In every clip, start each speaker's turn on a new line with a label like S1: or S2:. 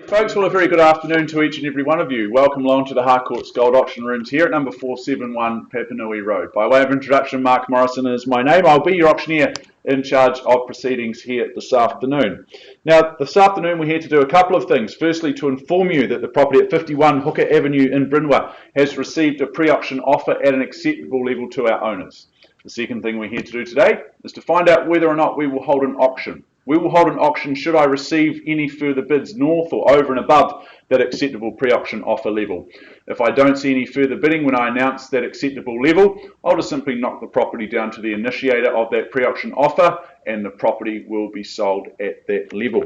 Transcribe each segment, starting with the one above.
S1: Folks, well, a very good afternoon to each and every one of you. Welcome along to the Harcourts Gold Auction Rooms here at number 471 Papanui Road. By way of introduction, Mark Morrison is my name. I'll be your auctioneer in charge of proceedings here this afternoon. Now, this afternoon we're here to do a couple of things. Firstly, to inform you that the property at 51 Hooker Avenue in Brynwa has received a pre-auction offer at an acceptable level to our owners. The second thing we're here to do today is to find out whether or not we will hold an auction. We will hold an auction should I receive any further bids north or over and above that acceptable pre-auction offer level. If I don't see any further bidding when I announce that acceptable level, I'll just simply knock the property down to the initiator of that pre-auction offer and the property will be sold at that level.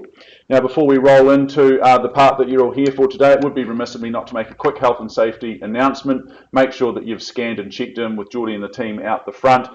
S1: Now, before we roll into the part that you're all here for today, it would be remiss of me not to make a quick health and safety announcement. Make sure that you've scanned and checked in with Geordie and the team out the front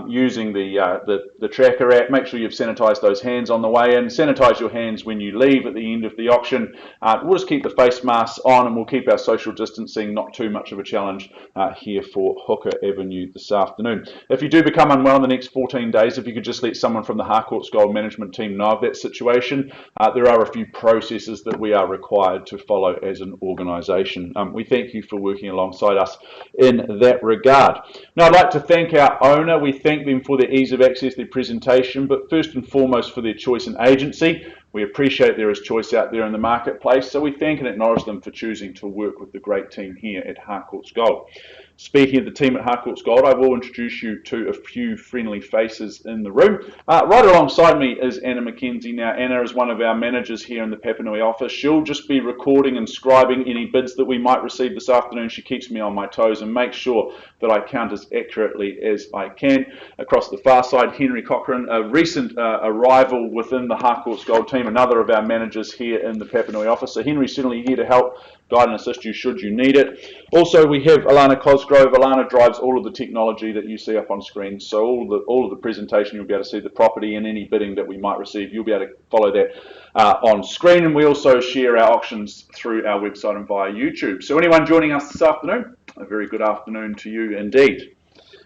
S1: using the tracker app. Make sure you've sanitised those hands on the way in. Sanitise your hands when you leave at the end of the auction. We'll just keep the face masks on and we'll keep our social distancing not too much of a challenge here for Hooker Avenue this afternoon. If you do become unwell in the next 14 days, if you could just let someone from the Harcourts Gold management team know of that situation. There are a few processes that we are required to follow as an organisation. We thank you for working alongside us in that regard. Now, I'd like to thank our owner. We thank them for their ease of access, their presentation, but first and foremost for their choice and agency. We appreciate there is choice out there in the marketplace, so we thank and acknowledge them for choosing to work with the great team here at Harcourts Gold. Speaking of the team at Harcourts Gold, I will introduce you to a few friendly faces in the room. Right alongside me is Anna Mckenzie. Now, Anna is one of our managers here in the Papanui office. She'll just be recording and scribing any bids that we might receive this afternoon. She keeps me on my toes and makes sure that I count as accurately as I can. Across the far side, Henry Cochran, a recent arrival within the Harcourts Gold team, another of our managers here in the Papanui office. So Henry's certainly here to help guide and assist you should you need it. Also, we have Alana Cosgrove. Alana drives all of the technology that you see up on screen. So all of the presentation, you'll be able to see the property and any bidding that we might receive. You'll be able to follow that on screen. And we also share our auctions through our website and via YouTube. So anyone joining us this afternoon, a very good afternoon to you indeed.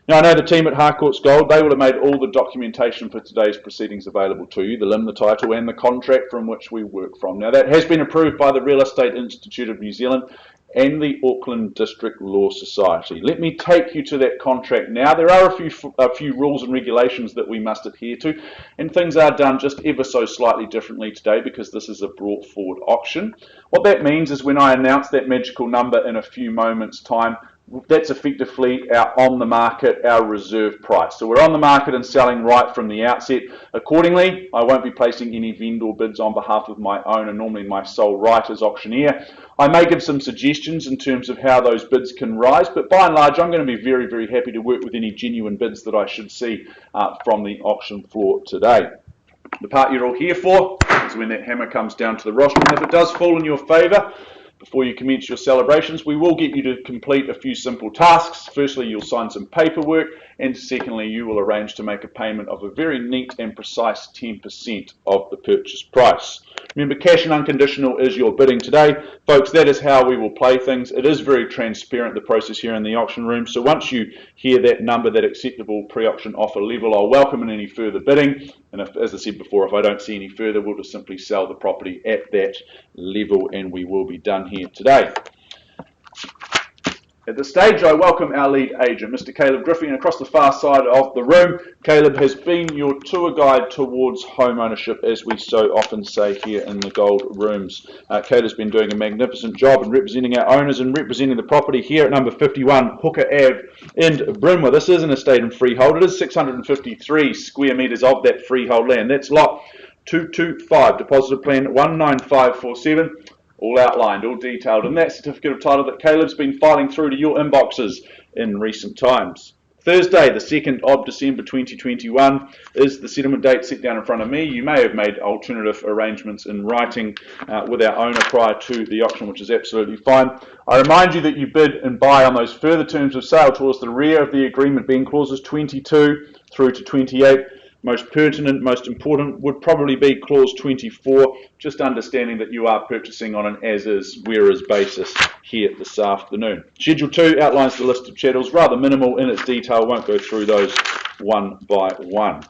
S1: Now, I know the team at Harcourts Gold, they will have made all the documentation for today's proceedings available to you, the limb, the title and the contract from which we work from. Now, that has been approved by the Real Estate Institute of New Zealand and the Auckland District Law Society. Let me take you to that contract now. There are a few rules and regulations that we must adhere to, and things are done just ever so slightly differently today because this is a brought forward auction. What that means is when I announce that magical number in a few moments' time, that's effectively our on the market, our reserve price. So we're on the market and selling right from the outset. Accordingly, I won't be placing any vendor bids on behalf of my owner, normally my sole right as auctioneer. I may give some suggestions in terms of how those bids can rise, but by and large, I'm going to be very, very happy to work with any genuine bids that I should see from the auction floor today. The part you're all here for is when that hammer comes down to the rostrum. If it does fall in your favour, before you commence your celebrations, we will get you to complete a few simple tasks. Firstly, you'll sign some paperwork, and secondly, you will arrange to make a payment of a very neat and precise 10% of the purchase price. Remember, cash and unconditional is your bidding today. Folks, that is how we will play things. It is very transparent, the process here in the auction room. So once you hear that number, that acceptable pre-auction offer level, I'll welcome in any further bidding. And if, as I said before, if I don't see any further, we'll just simply sell the property at that level and we will be done here today. At this stage, I welcome our lead agent, Mr. Caleb Griffey, and across the far side of the room, Caleb has been your tour guide towards home ownership, as we so often say here in the Gold Rooms. Caleb's been doing a magnificent job in representing our owners and representing the property here at number 51 Hooker Ave in Brynwa. This is an estate and freehold. It is 653 square metres of that freehold land. That's lot 225, deposited plan 19547. All outlined, all detailed in that certificate of title that Caleb's been filing through to your inboxes in recent times. Thursday, the 2nd of December 2021 is the settlement date set down in front of me. You may have made alternative arrangements in writing with our owner prior to the auction, which is absolutely fine. I remind you that you bid and buy on those further terms of sale towards the rear of the agreement, being clauses 22 through to 28. Most pertinent, most important would probably be clause 24, just understanding that you are purchasing on an as-is, where-is basis here this afternoon. Schedule 2 outlines the list of chattels, rather minimal in its detail, won't go through those one by one.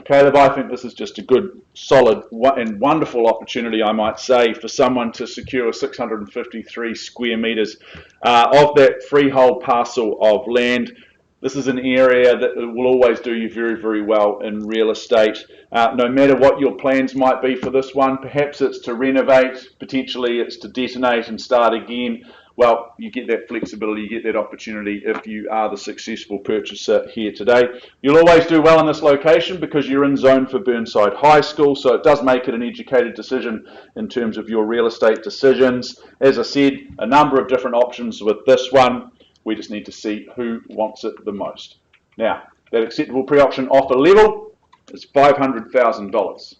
S1: Caleb, I think this is just a good, solid and wonderful opportunity, I might say, for someone to secure 653 square metres of that freehold parcel of land. This is an area that will always do you very, very well in real estate. No matter what your plans might be for this one, perhaps it's to renovate, potentially it's to detonate and start again. Well, you get that flexibility, you get that opportunity if you are the successful purchaser here today. You'll always do well in this location because you're in zone for Burnside High School, so it does make it an educated decision in terms of your real estate decisions. As I said, a number of different options with this one. We just need to see who wants it the most. Now, that acceptable pre-auction offer level is $500,000.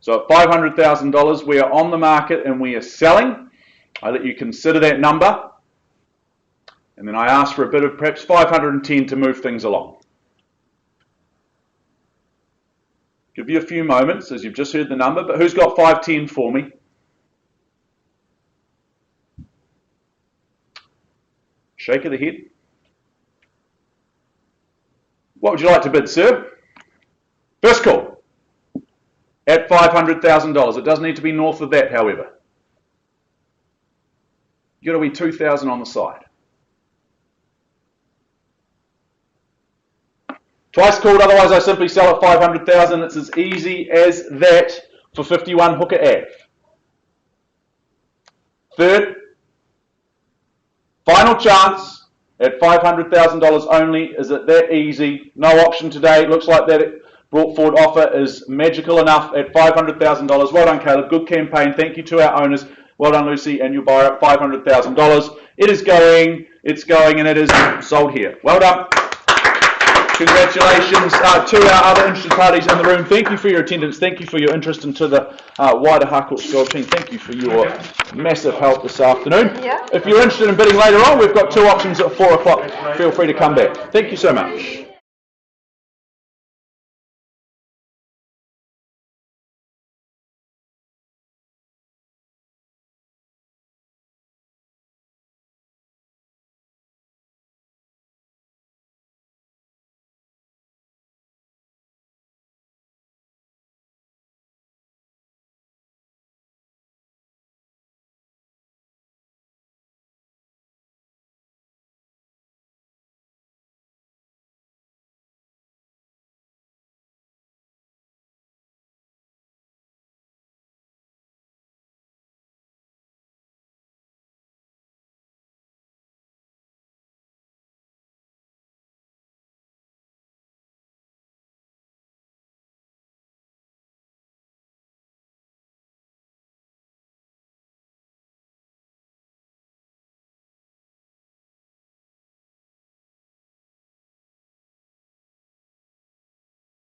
S1: So at $500,000, we are on the market and we are selling. I let you consider that number, and then I ask for a bid of perhaps 510 to move things along. Give you a few moments as you've just heard the number, but who's got 510 for me? Shake of the head. What would you like to bid, sir? First call. At $500,000. It does need to be north of that, however. You've got to be 2,000 on the side. Twice called, otherwise I simply sell at 500,000. It's as easy as that for 51 Hooker Ave. Third, final chance at $500,000 only. Is it that easy? No auction today. Looks like that brought forward offer is magical enough at $500,000. Well done, Caleb. Good campaign. Thank you to our owners. Well done, Lucy, and your buyer at $500,000. It is going, it's going, and it is sold here. Well done. Congratulations to our other interested parties in the room. Thank you for your attendance. Thank you for your interest into the wider Harcourts Gold team. Thank you for your massive help this afternoon. If you're interested in bidding later on, we've got 2 auctions at 4 o'clock. Feel free to come back. Thank you so much.